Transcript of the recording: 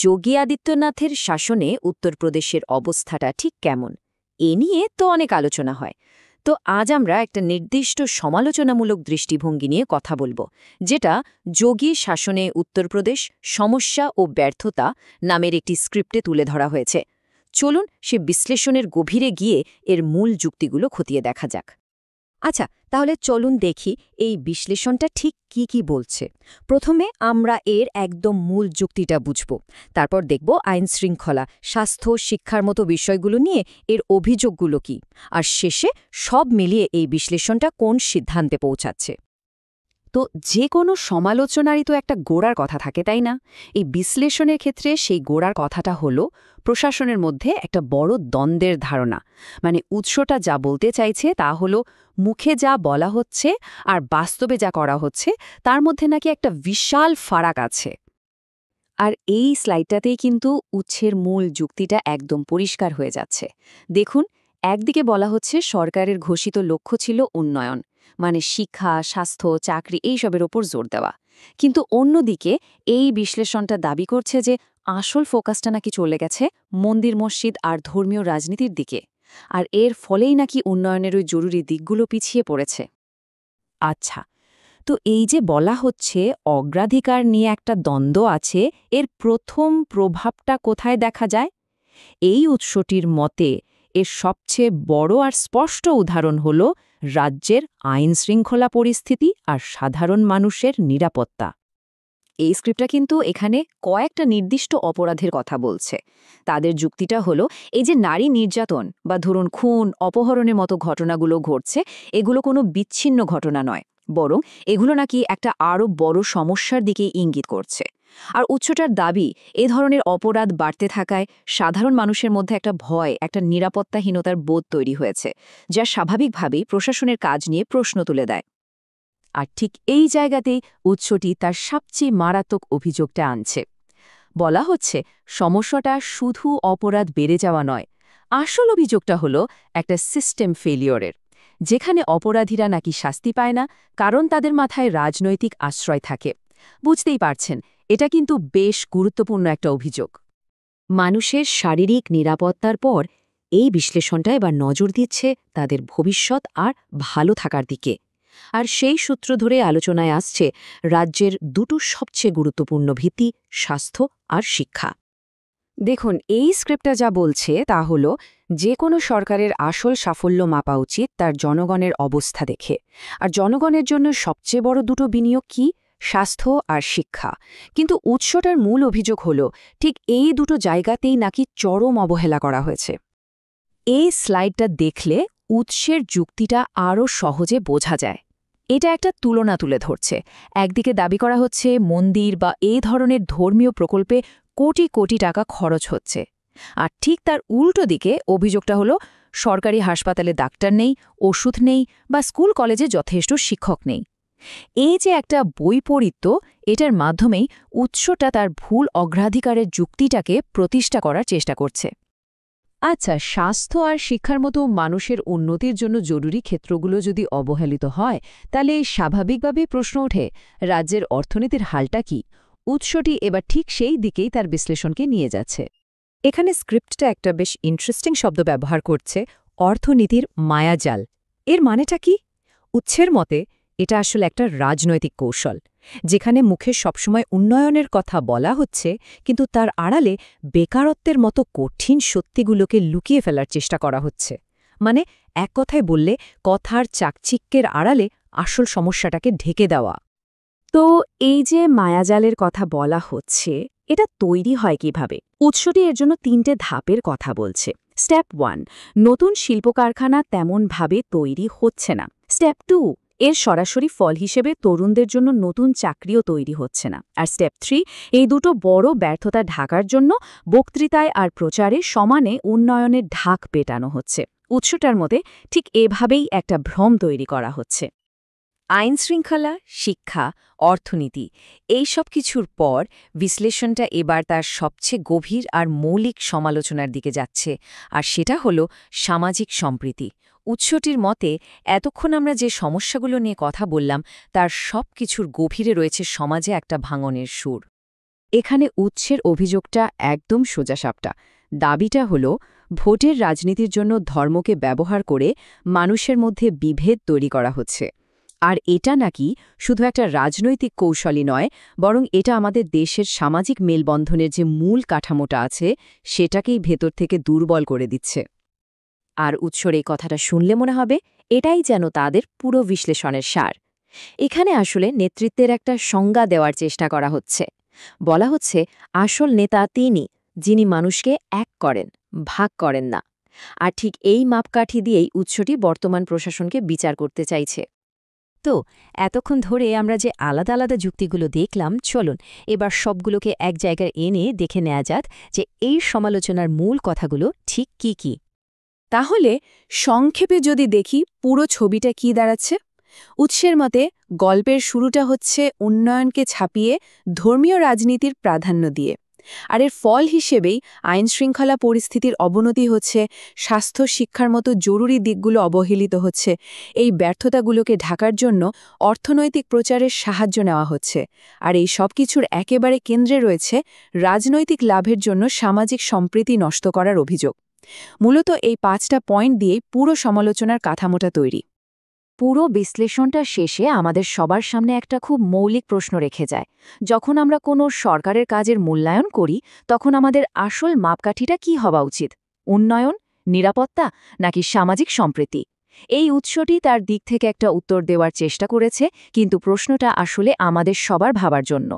যোগী আদিত্যনাথের শাসনে উত্তরপ্রদেশের অবস্থাটা ঠিক কেমন এ নিয়ে তো অনেক আলোচনা হয়। তো আজ আমরা একটা নির্দিষ্ট সমালোচনামূলক দৃষ্টিভঙ্গি নিয়ে কথা বলবো, যেটা যোগী শাসনে উত্তরপ্রদেশ সমস্যা ও ব্যর্থতা নামের একটি স্ক্রিপ্টে তুলে ধরা হয়েছে। চলুন সে বিশ্লেষণের গভীরে গিয়ে এর মূল যুক্তিগুলো খতিয়ে দেখা যাক। আচ্ছা, তাহলে চলুন দেখি এই বিশ্লেষণটা ঠিক কি বলছে। প্রথমে আমরা এর একদম মূল যুক্তিটা বুঝব, তারপর দেখব আইন শৃঙ্খলা, স্বাস্থ্য, শিক্ষার মতো বিষয়গুলো নিয়ে এর অভিযোগগুলো কি, আর শেষে সব মিলিয়ে এই বিশ্লেষণটা কোন সিদ্ধান্তে পৌঁছাচ্ছে। তো যে কোনো সমালোচনারই তো একটা গোড়ার কথা থাকে, তাই না? এই বিশ্লেষণের ক্ষেত্রে সেই গোড়ার কথাটা হলো প্রশাসনের মধ্যে একটা বড় দ্বন্দ্বের ধারণা। মানে উৎসটা যা বলতে চাইছে তা হলো মুখে যা বলা হচ্ছে আর বাস্তবে যা করা হচ্ছে তার মধ্যে নাকি একটা বিশাল ফারাক আছে। আর এই স্লাইডটাতেই কিন্তু উৎসের মূল যুক্তিটা একদম পরিষ্কার হয়ে যাচ্ছে। দেখুন, একদিকে বলা হচ্ছে সরকারের ঘোষিত লক্ষ্য ছিল উন্নয়ন, মানে শিক্ষা, স্বাস্থ্য, চাকরি এইসবের ওপর জোর দেওয়া। কিন্তু অন্যদিকে এই বিশ্লেষণটা দাবি করছে যে আসল ফোকাসটা নাকি চলে গেছে মন্দির, মসজিদ আর ধর্মীয় রাজনীতির দিকে, আর এর ফলেই নাকি উন্নয়নের ওই জরুরি দিকগুলো পিছিয়ে পড়েছে। আচ্ছা, তো এই যে বলা হচ্ছে অগ্রাধিকার নিয়ে একটা দ্বন্দ্ব আছে, এর প্রথম প্রভাবটা কোথায় দেখা যায়? এই উৎসটির মতে এর সবচেয়ে বড় আর স্পষ্ট উদাহরণ হল রাজ্যের আইনশৃঙ্খলা পরিস্থিতি আর সাধারণ মানুষের নিরাপত্তা। এই স্ক্রিপ্টটা কিন্তু এখানে কয়েকটা নির্দিষ্ট অপরাধের কথা বলছে। তাদের যুক্তিটা হলো এই যে নারী নির্যাতন বা ধরুন খুন, অপহরণের মতো ঘটনাগুলো ঘটছে, এগুলো কোনো বিচ্ছিন্ন ঘটনা নয়, বরং এগুলো নাকি একটা আরও বড় সমস্যার দিকে ইঙ্গিত করছে। আর উৎসটার দাবি, এ ধরনের অপরাধ বাড়তে থাকায় সাধারণ মানুষের মধ্যে একটা ভয়, একটা নিরাপত্তাহীনতার বোধ তৈরি হয়েছে, যা স্বাভাবিকভাবেই প্রশাসনের কাজ নিয়ে প্রশ্ন তুলে দেয়। আর ঠিক এই জায়গাতেই উৎসটি তার সবচেয়ে মারাত্মক অভিযোগটা আনছে। বলা হচ্ছে সমস্যাটা শুধু অপরাধ বেড়ে যাওয়া নয়, আসল অভিযোগটা হলো একটা সিস্টেম ফেলিওরের, যেখানে অপরাধীরা নাকি শাস্তি পায় না কারণ তাদের মাথায় রাজনৈতিক আশ্রয় থাকে। বুঝতেই পারছেন, এটা কিন্তু বেশ গুরুত্বপূর্ণ একটা অভিযোগ। মানুষের শারীরিক নিরাপত্তার পর এই বিশ্লেষণটা এবার নজর দিচ্ছে তাদের ভবিষ্যৎ আর ভালো থাকার দিকে। আর সেই সূত্র ধরে আলোচনায় আসছে রাজ্যের দুটো সবচেয়ে গুরুত্বপূর্ণ ভিত্তি, স্বাস্থ্য আর শিক্ষা। দেখুন, এই স্ক্রিপ্টটা যা বলছে তা হলো যে কোনো সরকারের আসল সাফল্য মাপা উচিত তার জনগণের অবস্থা দেখে। আর জনগণের জন্য সবচেয়ে বড় দুটো বিনিয়োগ কি? স্বাস্থ্য আর শিক্ষা। কিন্তু উৎসটার মূল অভিযোগ হলো ঠিক এই দুটো জায়গাতেই নাকি চরম অবহেলা করা হয়েছে। এই স্লাইডটা দেখলে উৎসের যুক্তিটা আরও সহজে বোঝা যায়। এটা একটা তুলনা তুলে ধরছে। একদিকে দাবি করা হচ্ছে মন্দির বা এই ধরনের ধর্মীয় প্রকল্পে কোটি কোটি টাকা খরচ হচ্ছে, আর ঠিক তার উল্টো দিকে অভিযোগটা হলো সরকারি হাসপাতালে ডাক্তার নেই, ওষুধ নেই বা স্কুল কলেজে যথেষ্ট শিক্ষক নেই। এই যে একটা বৈপরীত্য, এটার মাধ্যমেই উৎসটা তার ভুল অগ্রাধিকারের যুক্তিটাকে প্রতিষ্ঠা করার চেষ্টা করছে। আচ্ছা, স্বাস্থ্য আর শিক্ষার মতো মানুষের উন্নতির জন্য জরুরি ক্ষেত্রগুলো যদি অবহেলিত হয়, তাহলে স্বাভাবিকভাবেই প্রশ্ন ওঠে রাজ্যের অর্থনীতির হালটা কি? উৎসটি এবার ঠিক সেই দিকেই তার বিশ্লেষণকে নিয়ে যাচ্ছে। এখানে স্ক্রিপ্টটা একটা বেশ ইন্টারেস্টিং শব্দ ব্যবহার করছে, অর্থনীতির মায়াজাল। এর মানেটা কি? উৎসের মতে এটা আসলে একটা রাজনৈতিক কৌশল, যেখানে মুখে সবসময় উন্নয়নের কথা বলা হচ্ছে, কিন্তু তার আড়ালে বেকারত্বের মতো কঠিন সত্যিগুলোকে লুকিয়ে ফেলার চেষ্টা করা হচ্ছে। মানে এক কথায় বললে কথার চাকচিক্যের আড়ালে আসল সমস্যাটাকে ঢেকে দেওয়া। তো এই যে মায়াজালের কথা বলা হচ্ছে, এটা তৈরি হয় কিভাবে? উৎসটি এর জন্য 3টে ধাপের কথা বলছে। স্টেপ 1, নতুন শিল্প কারখানা তেমনভাবে তৈরি হচ্ছে না। স্টেপ 2, এর সরাসরি ফল হিসেবে তরুণদের জন্য নতুন চাকরিও তৈরি হচ্ছে না। আর স্টেপ 3, এই দুটো বড় ব্যর্থতা ঢাকার জন্য বক্তৃতায় আর প্রচারে সমানে উন্নয়নের ঢাক পেটানো হচ্ছে। উৎসটার মধ্যে ঠিক এভাবেই একটা ভ্রম তৈরি করা হচ্ছে। আইনশৃঙ্খলা, শিক্ষা, অর্থনীতি এই সব কিছুর পর বিশ্লেষণটা এবার তার সবচেয়ে গভীর আর মৌলিক সমালোচনার দিকে যাচ্ছে, আর সেটা হলো সামাজিক সম্প্রীতি। উৎসটির মতে এতক্ষণ আমরা যে সমস্যাগুলো নিয়ে কথা বললাম তার সব কিছুর গভীরে রয়েছে সমাজে একটা ভাঙনের সুর। এখানে উৎসের অভিযোগটা একদম সোজাসাপটা। দাবিটা হলো ভোটের রাজনীতির জন্য ধর্মকে ব্যবহার করে মানুষের মধ্যে বিভেদ তৈরি করা হচ্ছে। আর এটা নাকি শুধু একটা রাজনৈতিক কৌশলই নয়, বরং এটা আমাদের দেশের সামাজিক মেলবন্ধনের যে মূল কাঠামোটা আছে সেটাকেই ভেতর থেকে দুর্বল করে দিচ্ছে। আর উৎসর এই কথাটা শুনলে মনে হবে এটাই যেন তাদের পুরো বিশ্লেষণের সার। এখানে আসলে নেতৃত্বের একটা সংজ্ঞা দেওয়ার চেষ্টা করা হচ্ছে। বলা হচ্ছে আসল নেতা তিনি, যিনি মানুষকে এক করেন, ভাগ করেন না। আর ঠিক এই মাপকাঠি দিয়েই উৎসটি বর্তমান প্রশাসনকে বিচার করতে চাইছে। তো এতক্ষণ ধরে আমরা যে আলাদা আলাদা যুক্তিগুলো দেখলাম, চলুন এবার সবগুলোকে এক জায়গায় এনে দেখে নেওয়া যাক যে এই সমালোচনার মূল কথাগুলো ঠিক কি কি। তাহলে সংক্ষেপে যদি দেখি পুরো ছবিটা কি দাঁড়াচ্ছে। উৎসের মতে গল্পের শুরুটা হচ্ছে উন্নয়নকে ছাপিয়ে ধর্মীয় রাজনীতির প্রাধান্য দিয়ে, আর এর ফল হিসেবেই আইনশৃঙ্খলা পরিস্থিতির অবনতি হচ্ছে, স্বাস্থ্য শিক্ষার মতো জরুরি দিকগুলো অবহেলিত হচ্ছে। এই ব্যর্থতাগুলোকে ঢাকার জন্য অর্থনৈতিক প্রচারের সাহায্য নেওয়া হচ্ছে, আর এই সব কিছুর একেবারে কেন্দ্রে রয়েছে রাজনৈতিক লাভের জন্য সামাজিক সম্প্রীতি নষ্ট করার অভিযোগ। মূলত এই 5টা পয়েন্ট দিয়েই পুরো সমালোচনার কাঠামোটা তৈরি। পুরো বিশ্লেষণটা শেষে আমাদের সবার সামনে একটা খুব মৌলিক প্রশ্ন রেখে যায়। যখন আমরা কোনো সরকারের কাজের মূল্যায়ন করি, তখন আমাদের আসল মাপকাঠিটা কি হওয়া উচিত? উন্নয়ন, নিরাপত্তা, নাকি সামাজিক সম্প্রীতি? এই উৎসটি তার দিক থেকে একটা উত্তর দেওয়ার চেষ্টা করেছে, কিন্তু প্রশ্নটা আসলে আমাদের সবার ভাবার জন্য।